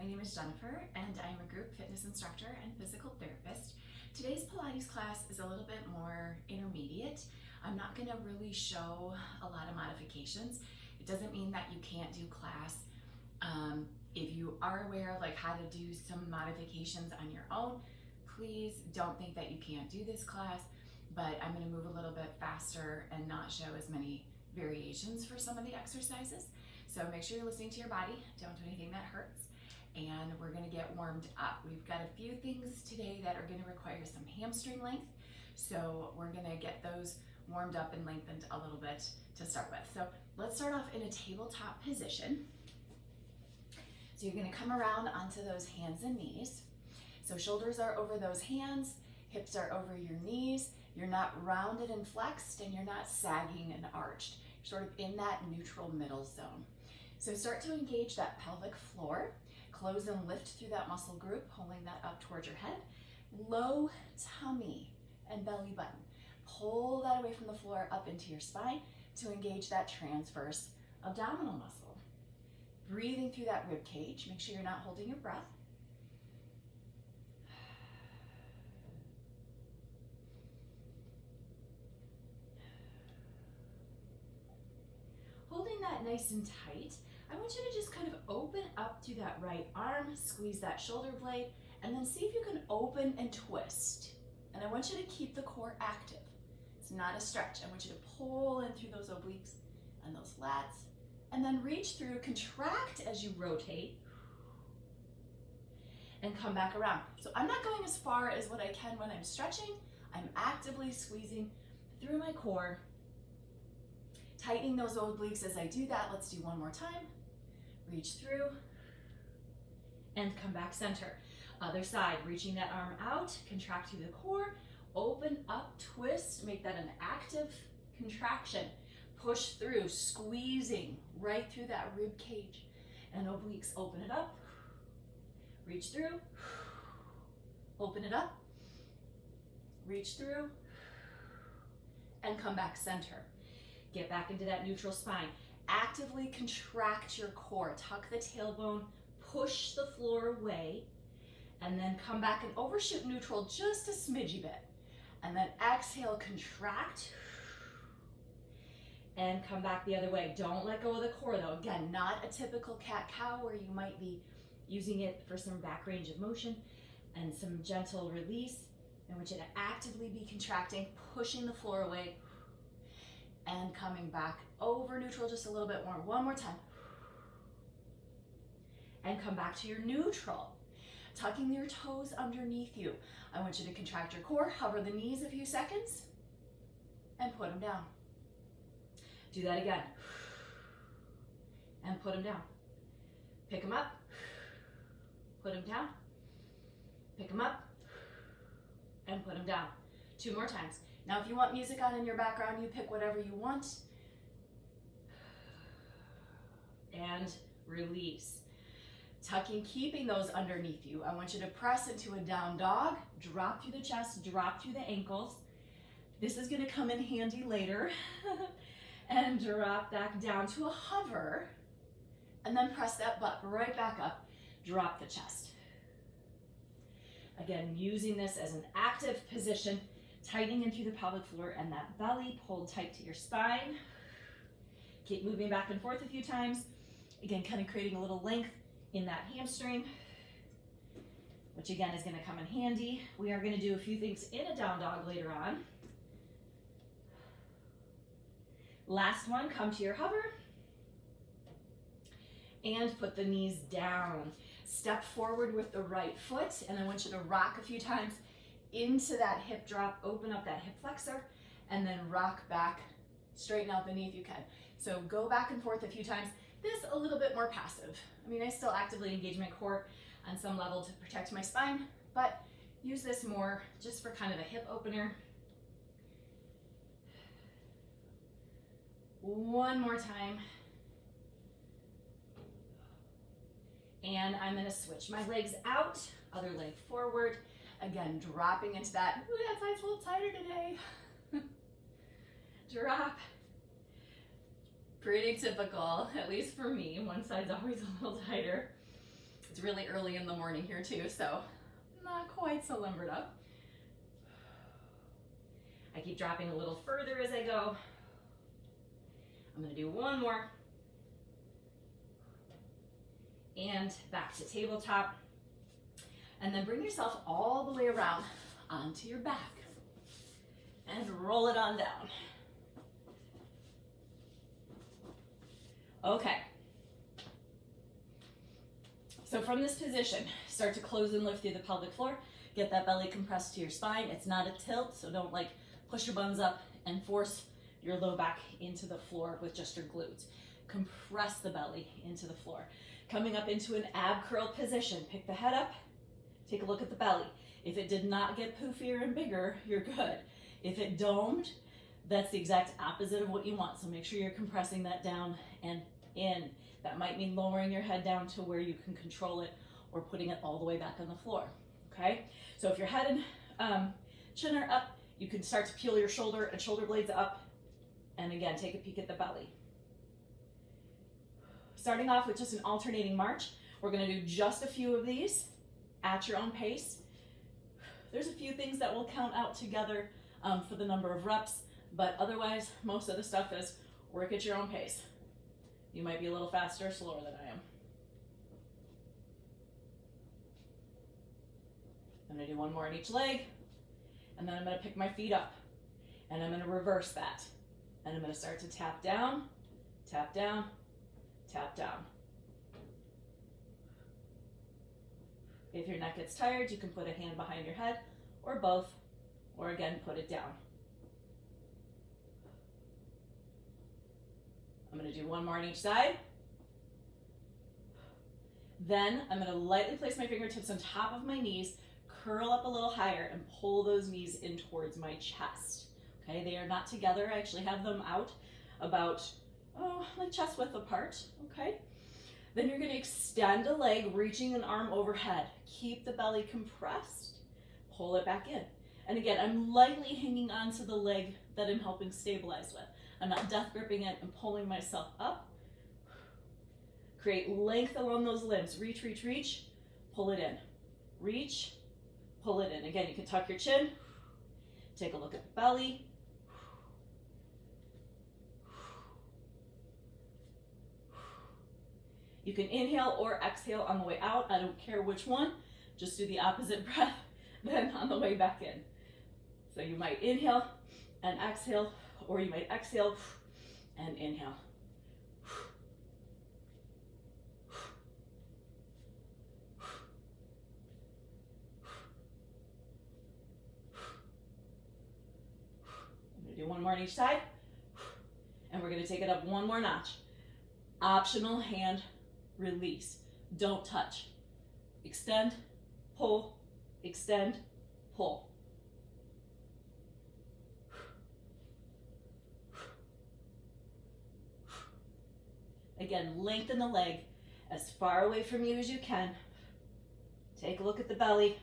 my name is Jennifer and I'm a group fitness instructor and physical therapist. Today's Pilates class is a little bit more intermediate. I'm not going to really show a lot of modifications. It doesn't mean that you can't do class. If you are aware of how to do some modifications on your own, please don't think that you can't do this class, but I'm going to move a little bit faster and not show as many variations for some of the exercises. So make sure you're listening to your body, don't do anything that hurts, and we're going to get warmed up. We've got a few things today that are going to require some hamstring length, so we're going to get those warmed up and lengthened a little bit to start with. So let's start off in a tabletop position. So you're going to come around onto those hands and knees. So shoulders are over those hands, hips are over your knees. You're not rounded and flexed, and you're not sagging and arched. You're sort of in that neutral middle zone. So start to engage that pelvic floor. Close and lift through that muscle group, pulling that up towards your head. Low tummy and belly button. Pull that away from the floor up into your spine to engage that transverse abdominal muscle. Breathing through that rib cage. Make sure you're not holding your breath. Holding that nice and tight, I want you to just kind of open up through that right arm, squeeze that shoulder blade, and then see if you can open and twist. And I want you to keep the core active. It's not a stretch. I want you to pull in through those obliques and those lats, and then reach through, contract as you rotate, and come back around. So I'm not going as far as what I can when I'm stretching. I'm actively squeezing through my core, tightening those obliques as I do that. Let's do one more time. Reach through and come back center. Other side, reaching that arm out, contract through the core, open up, twist, make that an active contraction. Push through, squeezing right through that rib cage and obliques. Open it up, reach through, open it up, reach through, and come back center. Get back into that neutral spine. Actively contract your core. Tuck the tailbone, push the floor away, and then come back and overshoot neutral just a smidgy bit. And then exhale, contract, and come back the other way. Don't let go of the core though. Again, not a typical cat-cow where you might be using it for some back range of motion and some gentle release. I want you to actively be contracting, pushing the floor away, and coming back over neutral just a little bit more. One more time. And come back to your neutral. Tucking your toes underneath you. I want you to contract your core, hover the knees a few seconds, and put them down. Do that again. And put them down. Pick them up. Put them down. Pick them up. And put them down. 2 more times. Now, if you want music on in your background, you pick whatever you want. And release. Tucking, keeping those underneath you. I want you to press into a down dog, drop through the chest, drop through the ankles. This is going to come in handy later. And drop back down to a hover. And then press that butt right back up. Drop the chest. Again, using this as an active position, tightening in through the pelvic floor and that belly pulled tight to your spine. Keep moving back and forth a few times. Again, kind of creating a little length in that hamstring, which again is going to come in handy. We are going to do a few things in a down dog later on. Last one, come to your hover and put the knees down. Step forward with the right foot, and I want you to rock a few times into that hip drop, open up that hip flexor, and then rock back, straighten out the knee if you can. So go back and forth a few times. This a little bit more passive. I mean, I still actively engage my core on some level to protect my spine, but use this more just for kind of a hip opener. One more time. And I'm gonna switch my legs out, other leg forward. Again, dropping into that, ooh, that side's a little tighter today. Drop. Pretty typical, at least for me. One side's always a little tighter. It's It's really early in the morning here too, so not quite so limbered up. I keep dropping a little further as I go. I'm gonna do one more. And back to tabletop. And then bring yourself all the way around onto your back and roll it on down. Okay. So from this position, start to close and lift through the pelvic floor. Get that belly compressed to your spine. It's not a tilt, so don't like push your buns up and force your low back into the floor with just your glutes. Compress the belly into the floor. Coming up into an ab curl position. Pick the head up, take a look at the belly. If it did not get poofier and bigger, you're good. If it domed, that's the exact opposite of what you want. So make sure you're compressing that down and in. That might mean lowering your head down to where you can control it or putting it all the way back on the floor, okay? So if your head and chin are up, you can start to peel your shoulder and shoulder blades up. And again, take a peek at the belly. Starting off with just an alternating march. We're gonna do just a few of these at your own pace. There's a few things that will count out together for the number of reps, but otherwise, most of the stuff is work at your own pace. You might be a little faster or slower than I am. I'm gonna do one more on each leg, and then I'm gonna pick my feet up, and I'm gonna reverse that. And I'm gonna start to tap down, tap down, tap down. If your neck gets tired, you can put a hand behind your head, or both, or again, put it down. I'm gonna do one more on each side. Then I'm gonna lightly place my fingertips on top of my knees, curl up a little higher, and pull those knees in towards my chest. Okay, they are not together. I actually have them out about, like chest width apart, okay? Then you're gonna extend a leg, reaching an arm overhead. Keep the belly compressed, pull it back in. And again, I'm lightly hanging onto the leg that I'm helping stabilize with. I'm not death gripping it and pulling myself up. Create length along those limbs. Reach, reach, reach, pull it in. Reach, pull it in. Again, you can tuck your chin, take a look at the belly. You can inhale or exhale on the way out. I don't care which one. Just do the opposite breath then on the way back in. So you might inhale and exhale, or you might exhale and inhale. I'm gonna do one more on each side, and we're gonna take it up one more notch. Optional hand release. Don't touch. Extend, pull, extend, pull. Again, lengthen the leg as far away from you as you can. Take a look at the belly.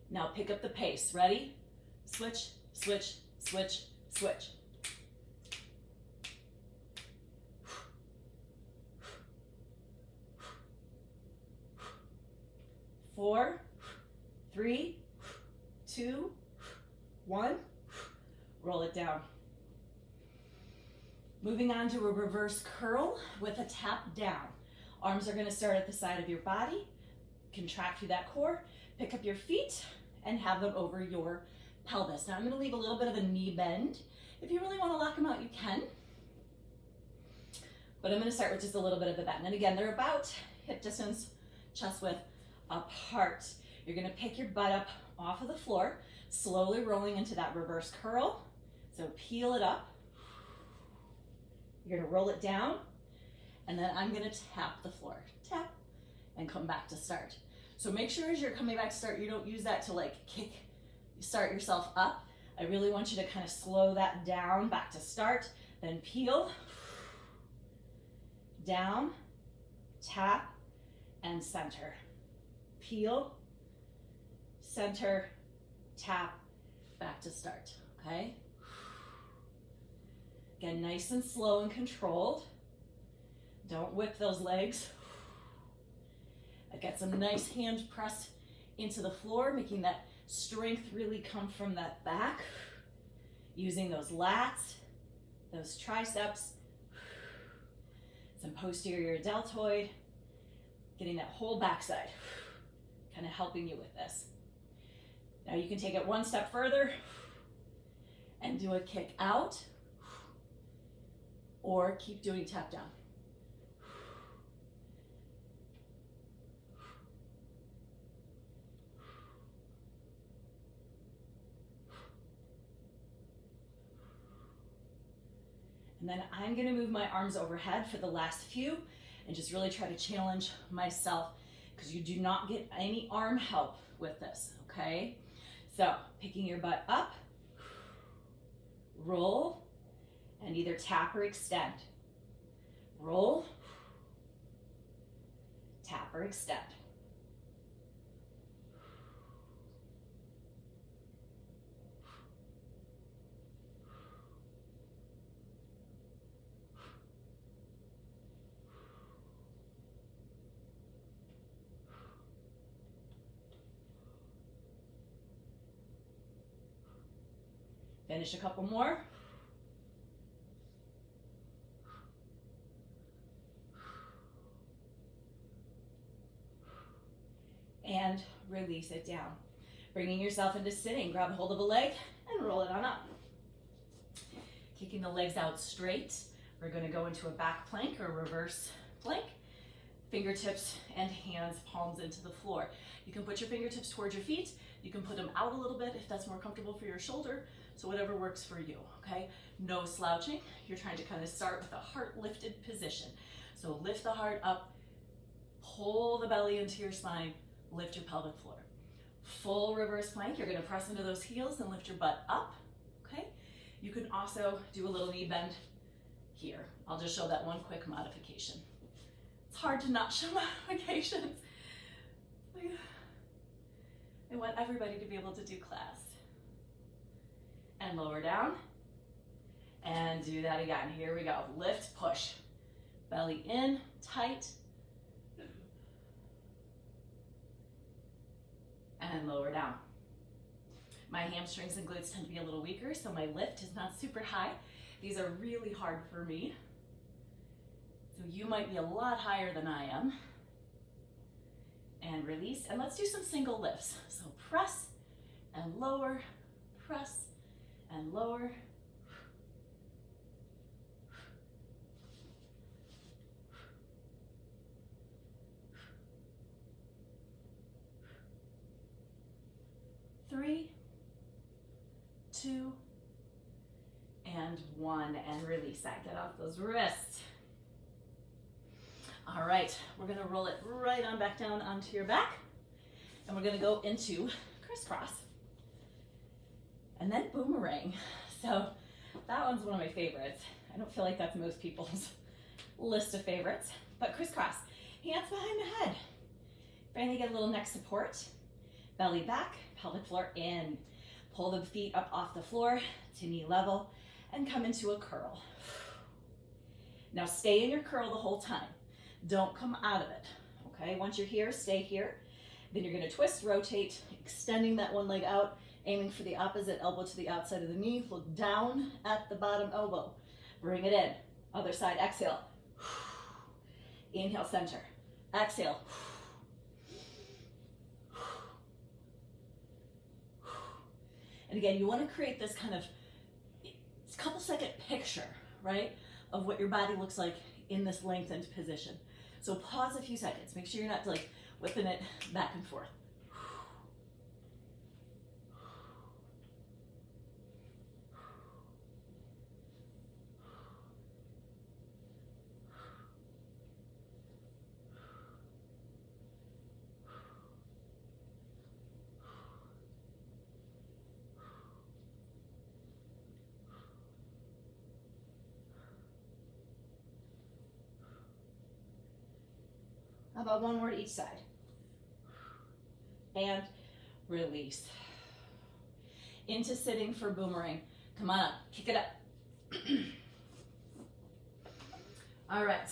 Now pick up the pace. Ready? Switch, switch, switch, switch. 4, 3, 2, 1. Roll it down. Moving on to a reverse curl with a tap down. Arms are going to start at the side of your body. Contract through that core. Pick up your feet and have them over your pelvis. Now I'm going to leave a little bit of a knee bend. If you really want to lock them out, you can. But I'm going to start with just a little bit of a bend. And again, they're about hip distance, chest width apart. You're going to pick your butt up off of the floor, slowly rolling into that reverse curl. So peel it up. You're going to roll it down, and then I'm going to tap the floor. Tap, and come back to start. So make sure as you're coming back to start, you don't use that to like start yourself up. I really want you to kind of slow that down, back to start, then peel, down, tap, and center. Peel, center, tap, back to start, okay? Again, nice and slow and controlled. Don't whip those legs. Get some nice hand press into the floor, making that strength really come from that back. Using those lats, those triceps, some posterior deltoid, getting that whole backside, kind of helping you with this. Now you can take it one step further and do a kick out, or keep doing tap down. And then I'm gonna move my arms overhead for the last few and just really try to challenge myself, because you do not get any arm help with this, okay? So picking your butt up, roll, and either tap or extend. Roll, tap or extend. Finish a couple more. And release it down. Bringing yourself into sitting, grab a hold of a leg and roll it on up. Kicking the legs out straight. We're going to go into a back plank or reverse plank. Fingertips and hands, palms into the floor. You can put your fingertips towards your feet. You can put them out a little bit if that's more comfortable for your shoulder. So whatever works for you, okay? No slouching. You're trying to kind of start with a heart lifted position. So lift the heart up, pull the belly into your spine, lift your pelvic floor. Full reverse plank. You're going to press into those heels and lift your butt up, okay? You can also do a little knee bend here. I'll just show that one quick modification. It's hard to not show modifications. I want everybody to be able to do class. And lower down. And do that again. Here we go. Lift, push. Belly in, tight. And lower down. My hamstrings and glutes tend to be a little weaker, so my lift is not super high. These are really hard for me. So you might be a lot higher than I am. And release. And let's do some single lifts. So press and lower, press and lower. Three, 2, and 1, and release that. Get off those wrists. All right, we're gonna roll it right on back down onto your back, and we're gonna go into crisscross, and then boomerang. So that one's one of my favorites. I don't feel like that's most people's list of favorites, but crisscross. Hands behind the head. Finally get a little neck support. Belly back, pelvic floor in. Pull the feet up off the floor to knee level and come into a curl. Now stay in your curl the whole time. Don't come out of it, okay? Once you're here, stay here. Then you're gonna twist, rotate, extending that one leg out, aiming for the opposite elbow to the outside of the knee. Look down at the bottom elbow. Bring it in. Other side, exhale. Inhale, center. Exhale. And again, you want to create this kind of couple second picture, right, of what your body looks like in this lengthened position. So pause a few seconds. Make sure you're not like whipping it back and forth. How about one more to each side? And release. Into sitting for boomerang. Come on up, kick it up. All right.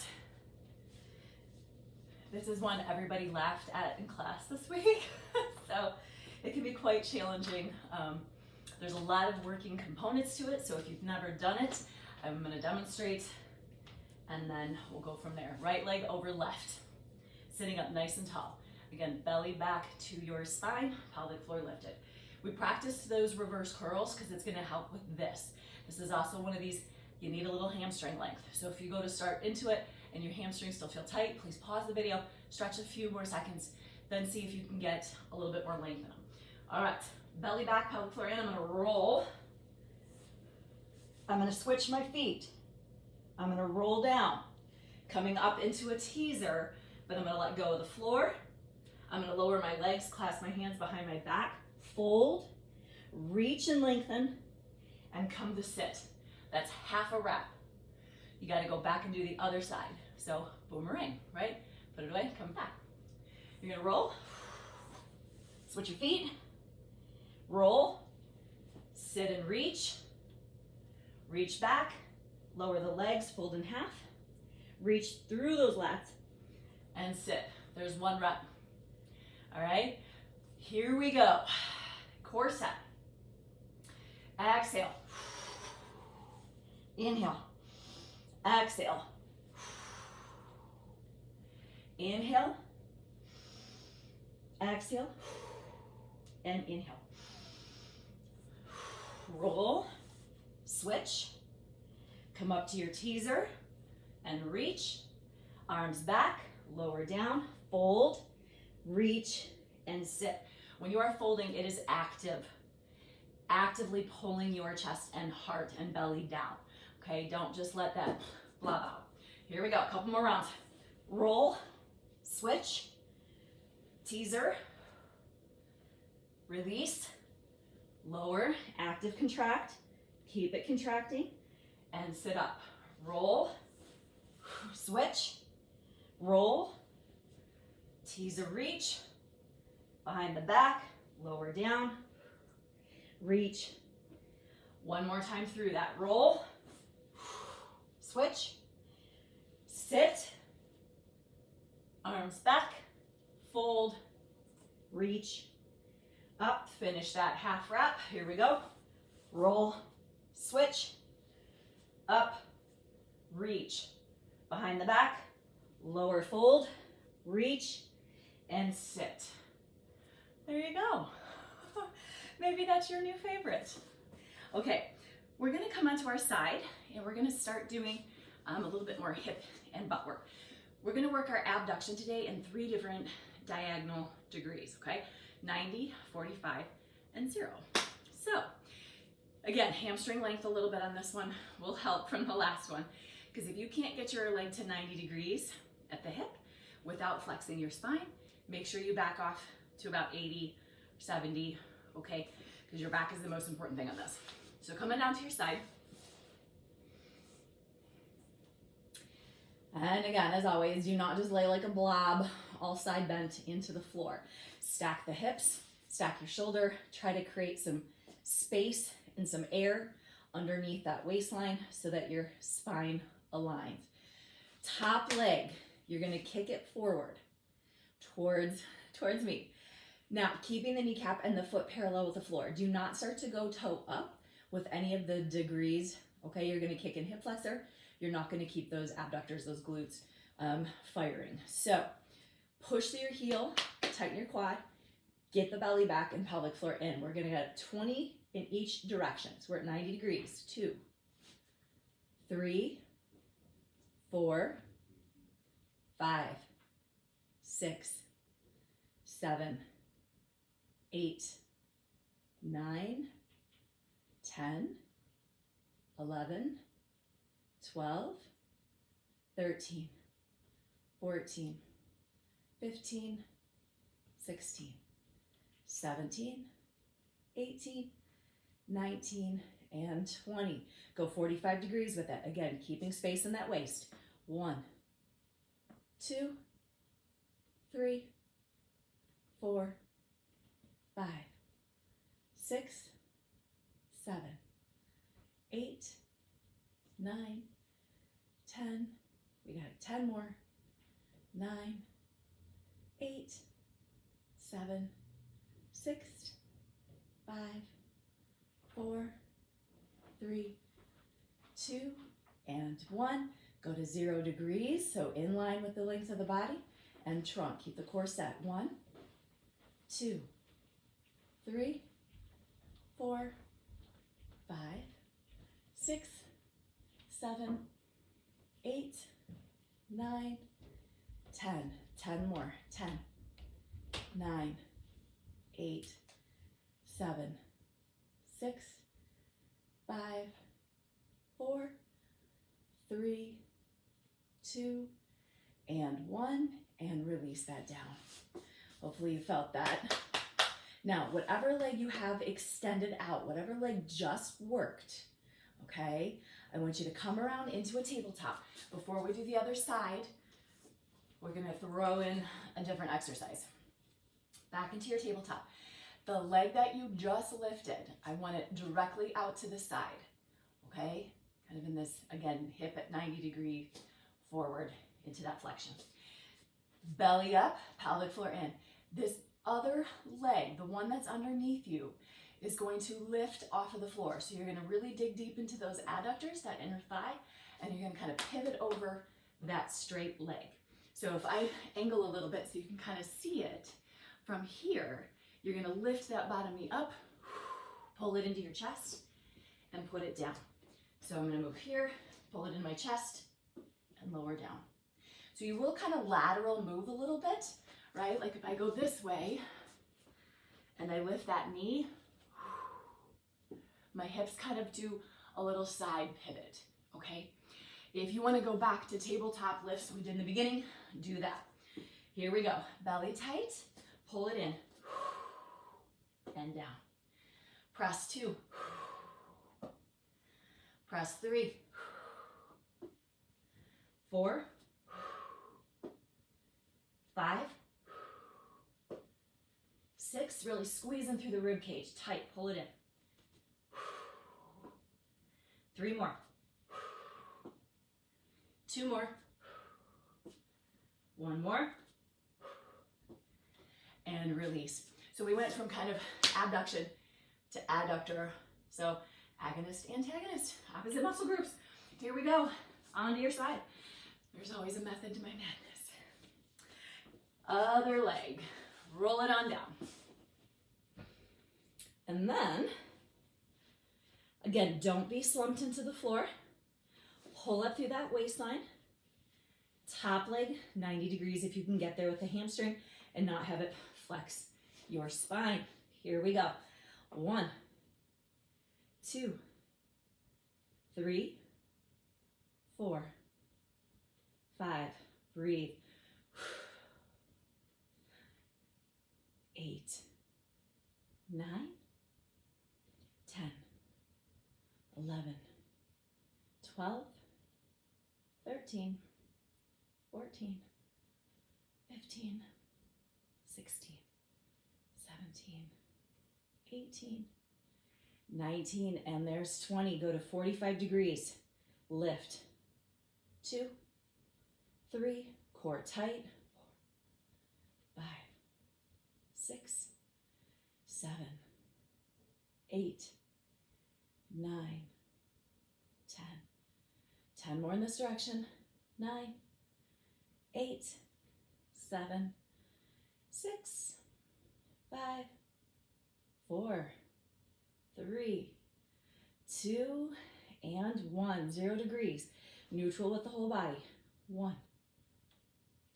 This is one everybody laughed at in class this week. So it can be quite challenging. There's a lot of working components to it. So if you've never done it, I'm going to demonstrate and then we'll go from there. Right leg over left, sitting up nice and tall. Again, belly back to your spine, pelvic floor lifted. We practice those reverse curls because it's going to help with this. This is also one of these, you need a little hamstring length. So if you go to start into it and your hamstrings still feel tight, please pause the video, stretch a few more seconds, then see if you can get a little bit more length in them. All right, belly back, pelvic floor in. I'm going to roll. I'm going to switch my feet. I'm going to roll down, coming up into a teaser, but I'm going to let go of the floor. I'm going to lower my legs, clasp my hands behind my back, fold, reach and lengthen, and come to sit. That's half a rep. You got to go back and do the other side. So boomerang, right? Put it away, come back. You're going to roll, switch your feet, roll, sit and reach back, lower the legs, fold in half, reach through those lats, and sit. There's one rep. All right, here we go. Core set. Exhale. Inhale. Exhale. Inhale. Exhale. And inhale. Roll. Switch. Come up to your teaser and reach. Arms back, lower down, fold, reach, and sit. When you are folding, it is active. Actively pulling your chest and heart and belly down. Okay, don't just let that blob out. Here we go, a couple more rounds. Roll, switch, teaser, release, lower, active contract, keep it contracting, and sit up. Roll, switch, roll, teaser, reach, behind the back, lower down, reach. One more time through that. Roll, switch, sit, arms back, fold, reach, up, finish that half wrap. Here we go. Roll, switch, up, reach, behind the back, lower fold, reach, and sit. There you go. Maybe that's your new favorite. Okay, we're gonna come onto our side and we're gonna start doing a little bit more hip and butt work. We're gonna work our abduction today in 3 different diagonal degrees, okay? 90, 45, and 0. So, again, hamstring length a little bit on this one will help from the last one, because if you can't get your leg to 90 degrees at the hip without flexing your spine, make sure you back off to about 80, 70, okay? Because your back is the most important thing on this. So coming down to your side. And again, as always, do not just lay like a blob, all side bent into the floor. Stack the hips, stack your shoulder, try to create some space and some air underneath that waistline so that your spine aligns. Top leg, you're gonna kick it forward towards me. Now, keeping the kneecap and the foot parallel with the floor. Do not start to go toe up with any of the degrees, okay? You're gonna kick in hip flexor. You're not gonna keep those abductors, those glutes firing. So, push through your heel, tighten your quad, get the belly back and pelvic floor in. We're gonna get 20 in each direction. So we're at 90 degrees. 2, 3, 4, 5, 6, 7, 8, 9, 10, 11, 12, 13, 14, 15, 16, 17, 18, 19, and 20. Go 45 degrees with it. Again, keeping space in that waist. 1, 2, 3, 4, 5, 6, 7, 8, 9, 10, We got 10 more. 9, 8, 7, 6, 5, 4, 3, 2, and 1. Go to 0 degrees, so in line with the length of the body, and trunk. Keep the core set. 1, 2, 3, 4, 5, 6, 7, 8, 9, 10. 10 more. 10, 9, 8, 7, 6, 5, 4, 3, 2, and 1, and release that down. Hopefully you felt that. Now, whatever leg you have extended out, whatever leg just worked, okay, I want you to come around into a tabletop. Before we do the other side, we're gonna throw in a different exercise. Back into your tabletop. The leg that you just lifted, I want it directly out to the side, okay? Kind of in this, again, hip at 90-degree forward into that flexion. Belly up, pelvic floor in. This other leg, the one that's underneath you, is going to lift off of the floor. So you're gonna really dig deep into those adductors, that inner thigh, and you're gonna kind of pivot over that straight leg. So if I angle a little bit so you can kind of see it, from here, you're gonna lift that bottom knee up, pull it into your chest, and put it down. So I'm gonna move here, pull it in my chest, and lower down. So you will kind of lateral move a little bit, right? Like if I go this way, and I lift that knee, my hips kind of do a little side pivot, okay? If you wanna go back to tabletop lifts we did in the beginning, do that. Here we go, belly tight, pull it in, and down. Press 2, press 3, 4, 5, 6, really squeezing through the rib cage, tight, pull it in. 3 more. 2 more. 1 more. And release. So we went from kind of abduction to adductor. So agonist, antagonist, opposite muscle groups. Here we go, onto your side. There's always a method to my madness. Other leg, roll it on down. And then, again, don't be slumped into the floor. Pull up through that waistline. Top leg, 90 degrees if you can get there with the hamstring and not have it flex your spine. Here we go. 1, 2, 3, 4, 5. Breathe. 8, 9, 10, 11, 12, 13, 14, 15, 16, 17, 18, 19, and there's 20. Go to 45 degrees. Lift. 2, 3, core tight. 4, 5, 6, 7, 8, 9, 10. 10 more in this direction. 9, 8, 7, 6, 5, 4, 3, 2, and 1. 0 degrees. Neutral with the whole body. 1,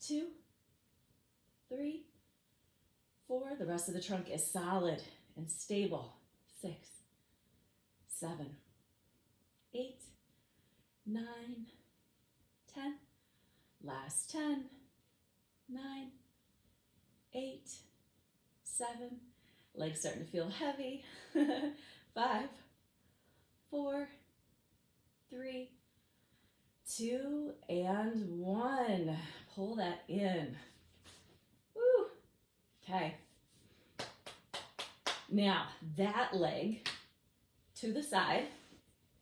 2, 3, 4. The rest of the trunk is solid and stable. 6, 7, 8, 9, 10. Last 10, 9, 8, 7. Legs starting to feel heavy. 5, 4, 3, 2, and 1. Pull that in. Woo. Okay. Now, that leg to the side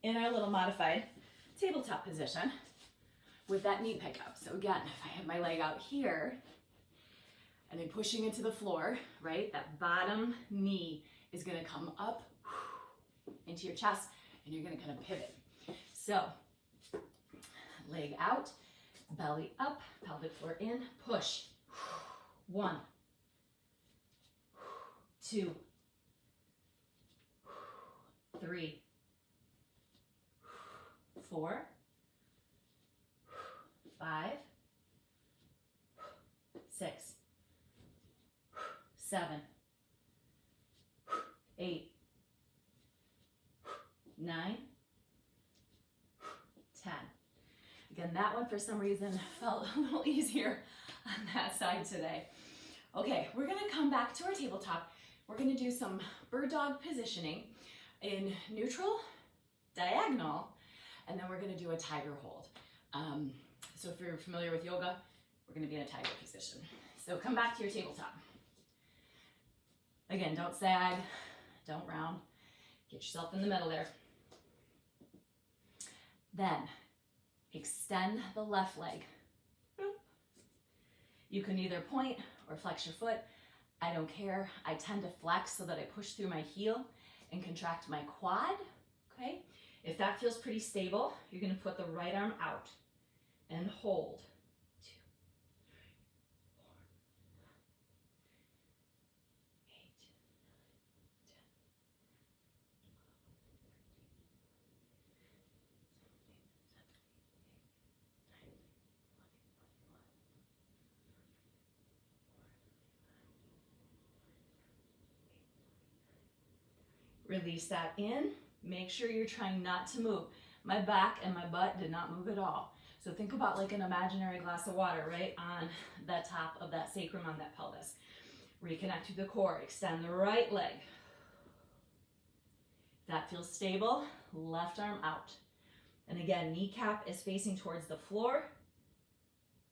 in our little modified tabletop position. with that knee pickup. So again, if I have my leg out here and I'm pushing into the floor, right, that bottom knee is gonna come up into your chest and you're gonna kind of pivot. So leg out, belly up, pelvic floor in, push. 1, 2, 3, 4, 5, 6, 7, 8, 9, 10. Again, that one for some reason felt a little easier on that side today. Okay, we're gonna come back to our tabletop. We're gonna do some bird dog positioning in neutral, diagonal, and then we're gonna do a tiger hold. So if you're familiar with yoga, we're gonna be in a tiger position. So come back to your tabletop. Again, don't sag, don't round. Get yourself in the middle there. Then extend the left leg. You can either point or flex your foot. I don't care. I tend to flex so that I push through my heel and contract my quad, okay? If that feels pretty stable, you're gonna put the right arm out and hold. 2, 4, 8, 10, 11, 12, 13, 14, 15, 16, 17, 18, 19, 20, 21. Release that in. Make sure you're trying not to move. My back and my butt did not move at all. So think about like an imaginary glass of water right on the top of that sacrum, on that pelvis. Reconnect to the core. Extend the right leg. If that feels stable, left arm out. And again, kneecap is facing towards the floor.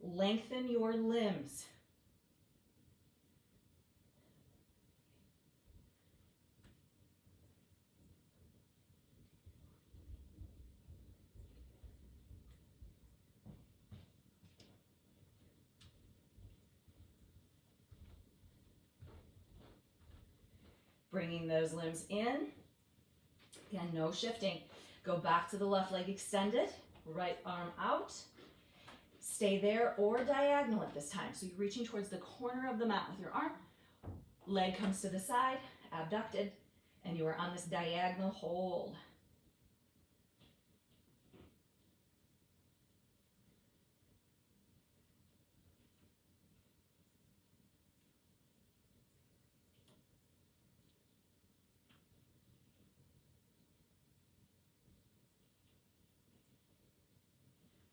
Lengthen your limbs. Bringing those limbs in. Again, no shifting. Go back to the left leg extended, right arm out. Stay there or diagonal at this time. So you're reaching towards the corner of the mat with your arm. Leg comes to the side, abducted, and you are on this diagonal hold.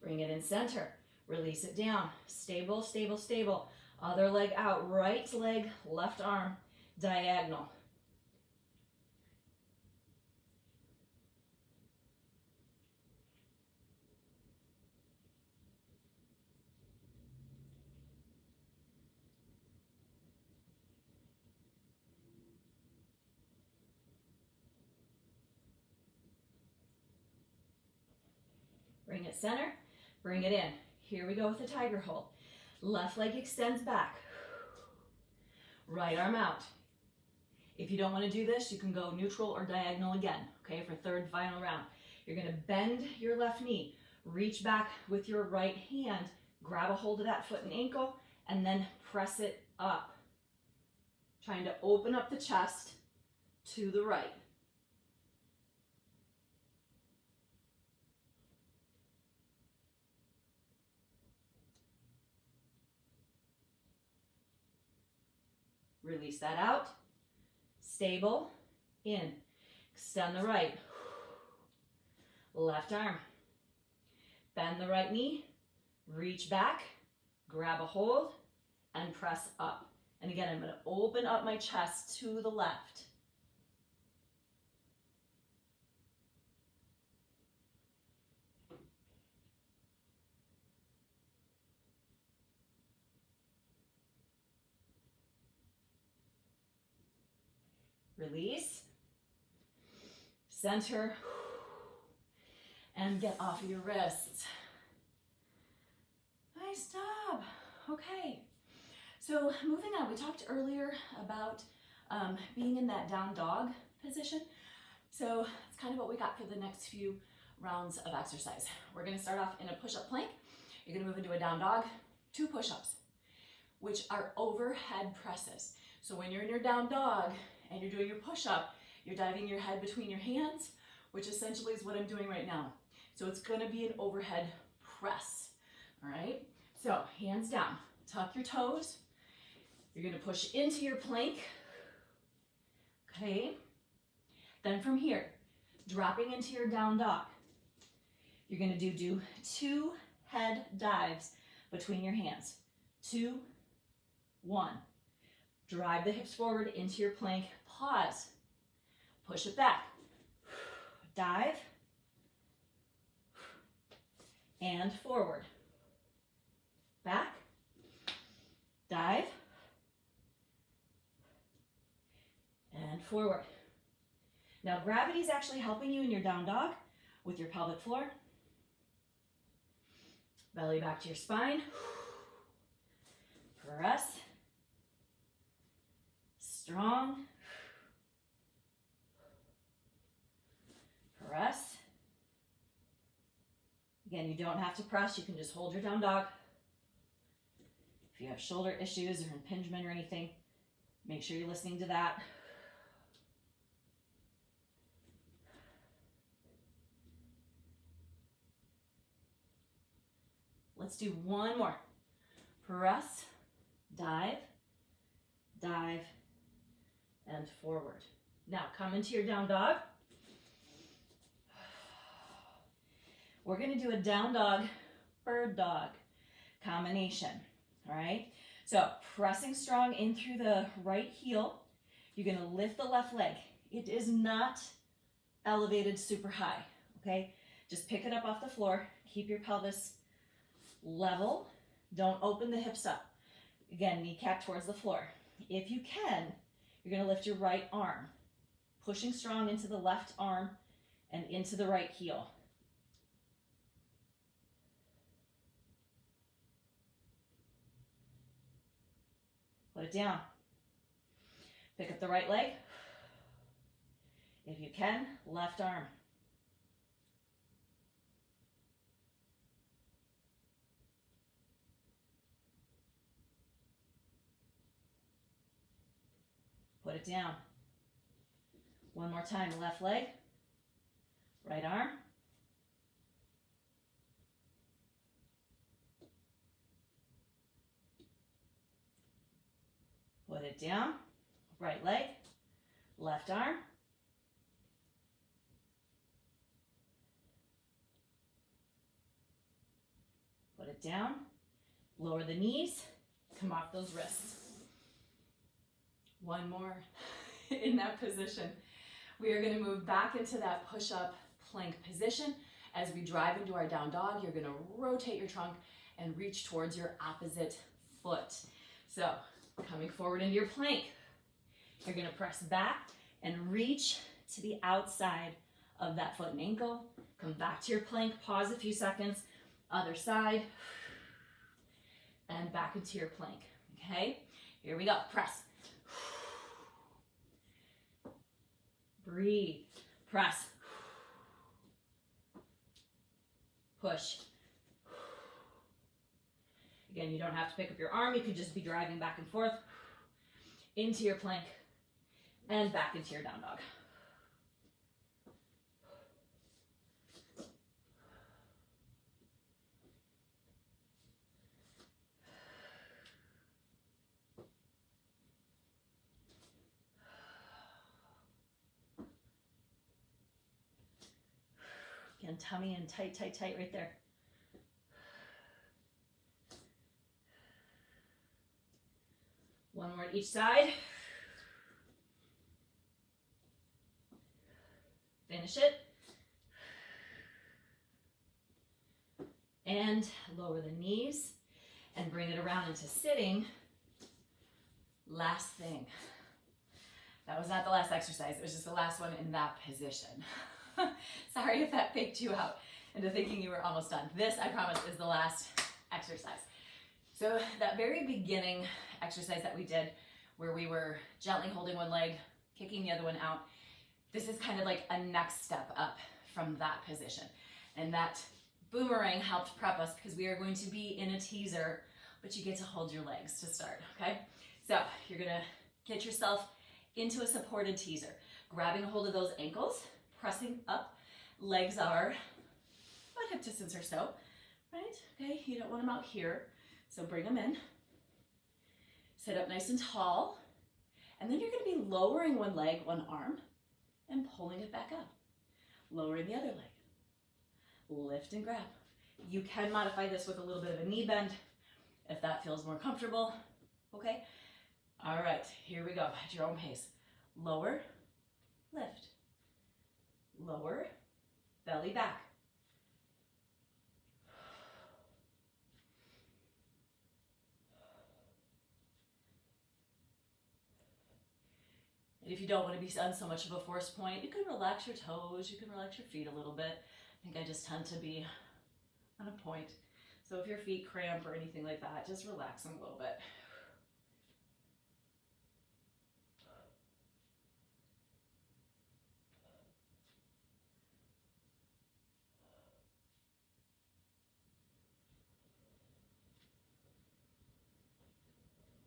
Bring it in center. Release it down. Stable, stable, stable. Other leg out. Right leg, left arm, diagonal. Bring it center. Bring it in. Here we go with the tiger hold. Left leg extends back. Right arm out. If you don't want to do this, you can go neutral or diagonal again, okay, for third final round. You're going to bend your left knee, reach back with your right hand, grab a hold of that foot and ankle, and then press it up. Trying to open up the chest to the right. Release that out. Stable, in. Extend the right. Left arm. Bend the right knee. Reach back. Grab a hold and press up. And again, I'm going to open up my chest to the left. Release, center, and get off of your wrists. Nice job. Okay. So moving on, we talked earlier about being in that down dog position. So it's kind of what we got for the next few rounds of exercise. We're going to start off in a push-up plank. You're going to move into a down dog, 2 push-ups, which are overhead presses. So when you're in your down dog and you're doing your push-up, you're diving your head between your hands, which essentially is what I'm doing right now. So it's going to be an overhead press. All right. So hands down, tuck your toes. You're going to push into your plank. Okay. Then from here, dropping into your down dog, you're going to do 2 head dives between your hands. 2, 1. Drive the hips forward into your plank. Pause. Push it back. Dive. And forward. Back. Dive. And forward. Now gravity is actually helping you in your down dog with your pelvic floor. Belly back to your spine. Press. Strong. Press. Again, you don't have to press. You can just hold your down dog. If you have shoulder issues or impingement or anything, make sure you're listening to that. Let's do one more. Press, dive, dive, and forward. Now come into your down dog. We're going to do a down dog, bird dog combination. All right. So pressing strong in through the right heel. You're going to lift the left leg. It is not elevated super high. Okay. Just pick it up off the floor. Keep your pelvis level. Don't open the hips up. Again, kneecap towards the floor. If you can, you're going to lift your right arm, pushing strong into the left arm and into the right heel. Put it down. Pick up the right leg. If you can, left arm. Put it down. One more time, left leg, right arm. Put it down, right leg, left arm. Put it down, lower the knees, come off those wrists. One more in that position. We are going to move back into that push-up plank position. As we drive into our down dog, you're going to rotate your trunk and reach towards your opposite foot. So coming forward into your plank, you're going to press back and reach to the outside of that foot and ankle. Come back to your plank, pause a few seconds, other side, and back into your plank. Okay, here we go, press. Breathe, press, push. Again, you don't have to pick up your arm. You could just be driving back and forth into your plank and back into your down dog. Again, tummy in tight, tight, tight right there. One more at each side. Finish it. And lower the knees and bring it around into sitting. Last thing. That was not the last exercise. It was just the last one in that position. Sorry if that faked you out into thinking you were almost done. This, I promise, is the last exercise. So that very beginning exercise that we did where we were gently holding one leg, kicking the other one out, this is kind of like a next step up from that position. And that boomerang helped prep us because we are going to be in a teaser, but you get to hold your legs to start, okay? So you're gonna get yourself into a supported teaser, grabbing a hold of those ankles, pressing up. Legs are about hip distance or so, right? Okay, you don't want them out here, so bring them in. Sit up nice and tall, and then you're gonna be lowering one leg, one arm, and pulling it back up. Lowering the other leg. Lift and grab. You can modify this with a little bit of a knee bend if that feels more comfortable, okay? All right, here we go, at your own pace. Lower, lift. Lower, belly back. And if you don't want to be on so much of a force point, you can relax your toes, you can relax your feet a little bit. I think I just tend to be on a point. So if your feet cramp or anything like that, just relax them a little bit.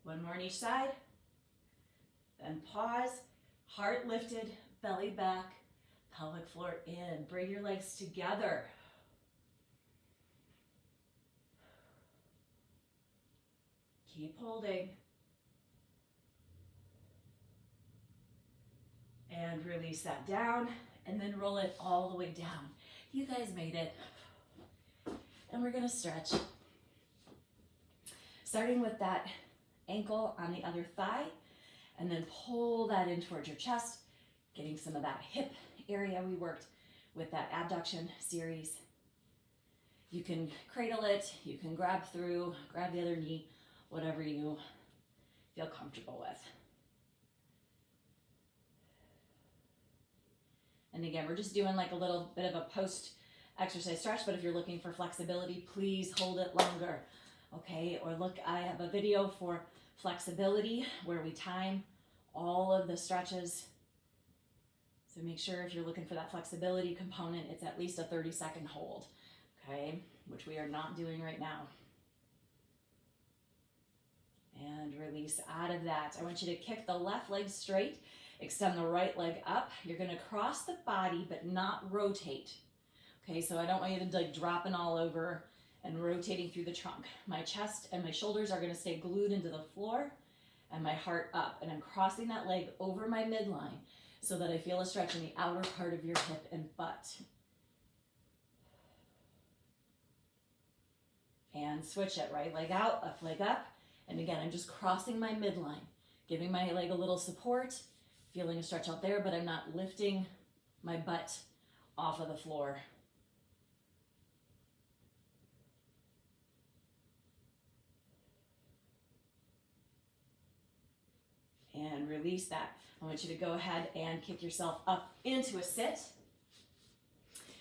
One more on each side. Then pause, heart lifted, belly back, pelvic floor in. Bring your legs together. Keep holding. And release that down, and then roll it all the way down. You guys made it. And we're gonna stretch. Starting with that ankle on the other thigh, and then pull that in towards your chest, getting some of that hip area we worked with that abduction series. You can cradle it, you can grab through, grab the other knee, whatever you feel comfortable with. And again, we're just doing like a little bit of a post exercise stretch, but if you're looking for flexibility, please hold it longer, okay? Or look, I have a video for flexibility where we time all of the stretches. So make sure if you're looking for that flexibility component, it's at least a 30-second hold, okay? Which we are not doing right now. And release out of that. I want you to kick the left leg straight, extend the right leg up. You're gonna cross the body, but not rotate. Okay, so I don't want you to like dropping all over and rotating through the trunk. My chest and my shoulders are gonna stay glued into the floor and my heart up. And I'm crossing that leg over my midline so that I feel a stretch in the outer part of your hip and butt. And switch it, right leg out, left leg up. And again, I'm just crossing my midline, giving my leg a little support, feeling a stretch out there, but I'm not lifting my butt off of the floor. And release that. I want you to go ahead and kick yourself up into a sit.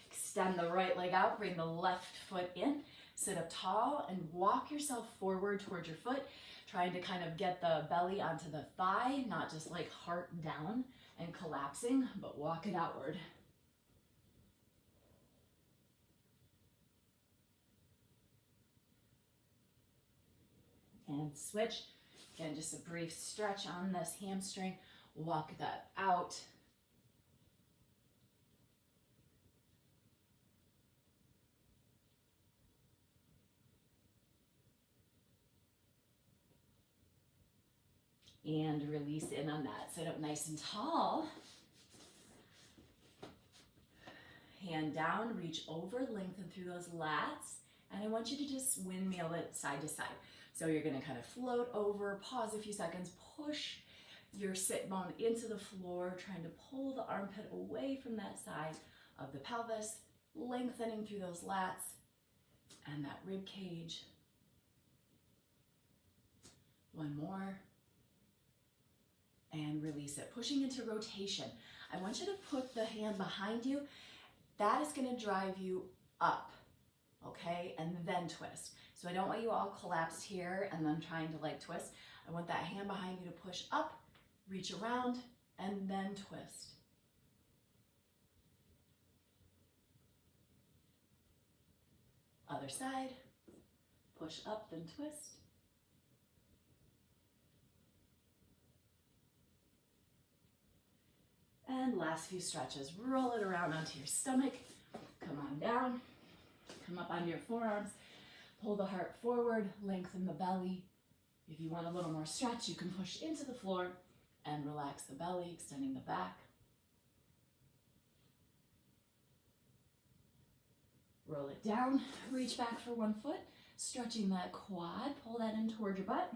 Extend the right leg out, bring the left foot in, sit up tall and walk yourself forward towards your foot, trying to kind of get the belly onto the thigh, not just like heart down and collapsing, but walk it outward. And switch. Again, just a brief stretch on this hamstring. Walk that out. And release in on that. Sit up nice and tall. Hand down, reach over, lengthen through those lats. And I want you to just windmill it side to side. So you're gonna kind of float over, pause a few seconds, push your sit bone into the floor, trying to pull the armpit away from that side of the pelvis, lengthening through those lats and that rib cage. One more. And release it, pushing into rotation. I want you to put the hand behind you. That is gonna drive you up, okay? And then twist. So I don't want you all collapsed here and then trying to like twist. I want that hand behind you to push up, reach around, and then twist. Other side, push up, then twist. And last few stretches, roll it around onto your stomach, come on down, come up onto your forearms, pull the heart forward, lengthen the belly. If you want a little more stretch, you can push into the floor and relax the belly, extending the back. Roll it down, reach back for one foot, stretching that quad, pull that in toward your butt.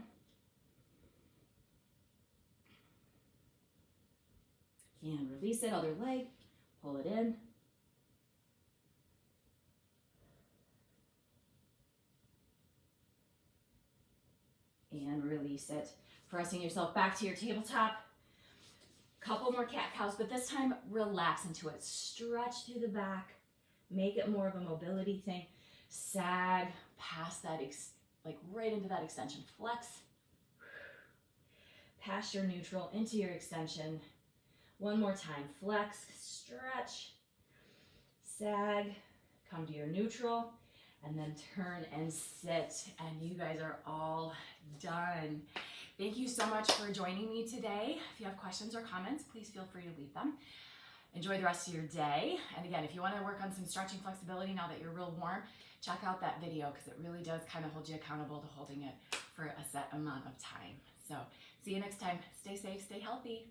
And release it, other leg, pull it in. And release it. Pressing yourself back to your tabletop. Couple more cat-cows, but this time relax into it. Stretch through the back. Make it more of a mobility thing. Sag past that, like right into that extension. Flex. Past your neutral into your extension. One more time. Flex, stretch, sag, come to your neutral, and then turn and sit. And you guys are all done. Thank you so much for joining me today. If you have questions or comments, please feel free to leave them. Enjoy the rest of your day. And again, if you want to work on some stretching flexibility now that you're real warm, check out that video because it really does kind of hold you accountable to holding it for a set amount of time. So see you next time. Stay safe, stay healthy.